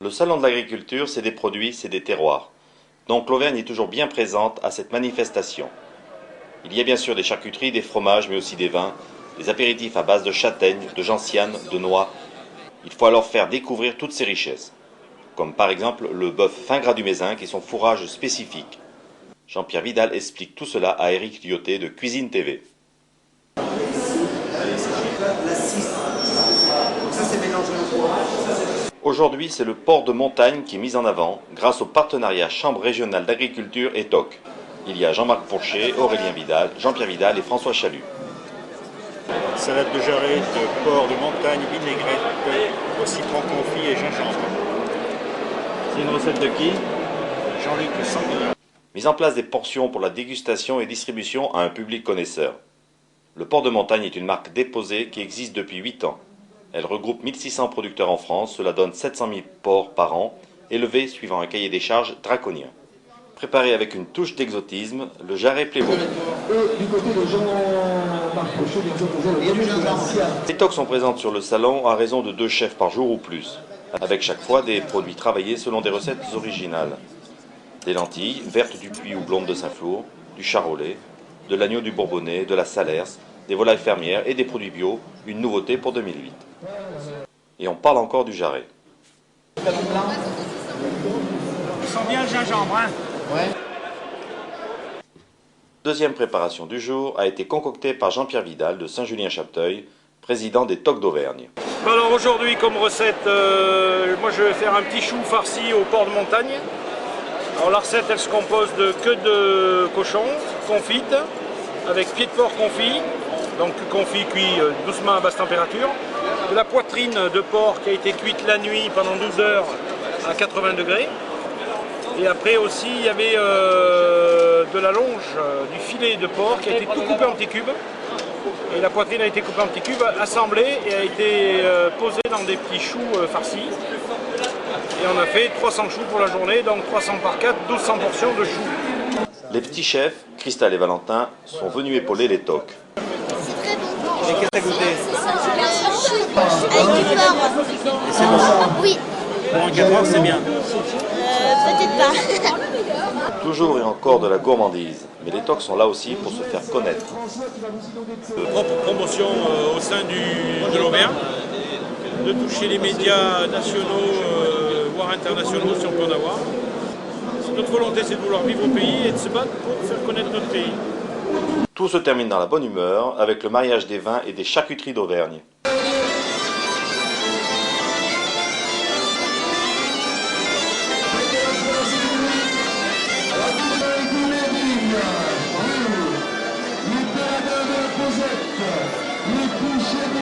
Le salon de l'agriculture, c'est des produits, c'est des terroirs. Donc l'Auvergne est toujours bien présente à cette manifestation. Il y a bien sûr des charcuteries, des fromages, mais aussi des vins, des apéritifs à base de châtaignes, de gentianes, de noix. Il faut alors faire découvrir toutes ces richesses, comme par exemple le bœuf fin gras du Mézinc et son fourrage spécifique. Jean-Pierre Vidal explique tout cela à Éric Lyoté de Cuisine TV. Aujourd'hui, c'est le porc de montagne qui est mis en avant grâce au partenariat Chambre régionale d'agriculture et TOC. Il y a Jean-Marc Pourchet, Aurélien Vidal, Jean-Pierre Vidal et François Chalut. Salade de jarret, de porc de montagne, vinaigrette, au citron confit et gingembre. C'est une recette de qui? Jean-Luc Sanguillon. Mise en place des portions pour la dégustation et distribution à un public connaisseur. Le porc de montagne est une marque déposée qui existe depuis 8 ans. Elle regroupe 1600 producteurs en France, cela donne 700 000 porcs par an, élevés suivant un cahier des charges draconien. Préparé avec une touche d'exotisme, le jarret Playboy. Les toques sont présentes sur le salon à raison de 2 chefs par jour ou plus, avec chaque fois des produits travaillés selon des recettes originales. Des lentilles, vertes du Puy ou blondes de Saint-Flour, du charolais, de l'agneau du Bourbonnais, de la Salers, des volailles fermières et des produits bio, une nouveauté pour 2008. Et on parle encore du jarret. Ils sont bien le gingembre, hein? Ouais. Deuxième préparation du jour a été concoctée par Jean-Pierre Vidal de Saint-Julien-Chapteuil, président des TOC d'Auvergne. Alors aujourd'hui, comme recette, moi je vais faire un petit chou farci au porc de montagne. Alors la recette, elle se compose de queue de cochon confite, avec pied de porc confit, donc confit cuit doucement à basse température, de la poitrine de porc qui a été cuite la nuit pendant 12 heures à 80 degrés. Et après aussi, il y avait de la longe, du filet de porc qui a été tout coupé en petits cubes. Et la poitrine a été coupée en petits cubes, assemblée et a été posée dans des petits choux farcis. Et on a fait 300 choux pour la journée, donc 300 par 4, 1200 portions de choux. Les petits chefs, Christelle et Valentin, sont venus épauler les TOC. C'est très bon. Et qu'est-ce que t'as goûté? Avec du porc. Et c'est bon? Oui. Pour un 4 heures, c'est bien. Peut-être pas. Toujours et encore de la gourmandise, mais les TOC sont là aussi pour se faire connaître. Propre promotion au sein de l'Auvergne, de toucher les médias nationaux, voire internationaux si on peut en avoir. Notre volonté, c'est de vouloir vivre au pays et de se battre pour faire connaître notre pays. Tout se termine dans la bonne humeur avec le mariage des vins et des charcuteries d'Auvergne.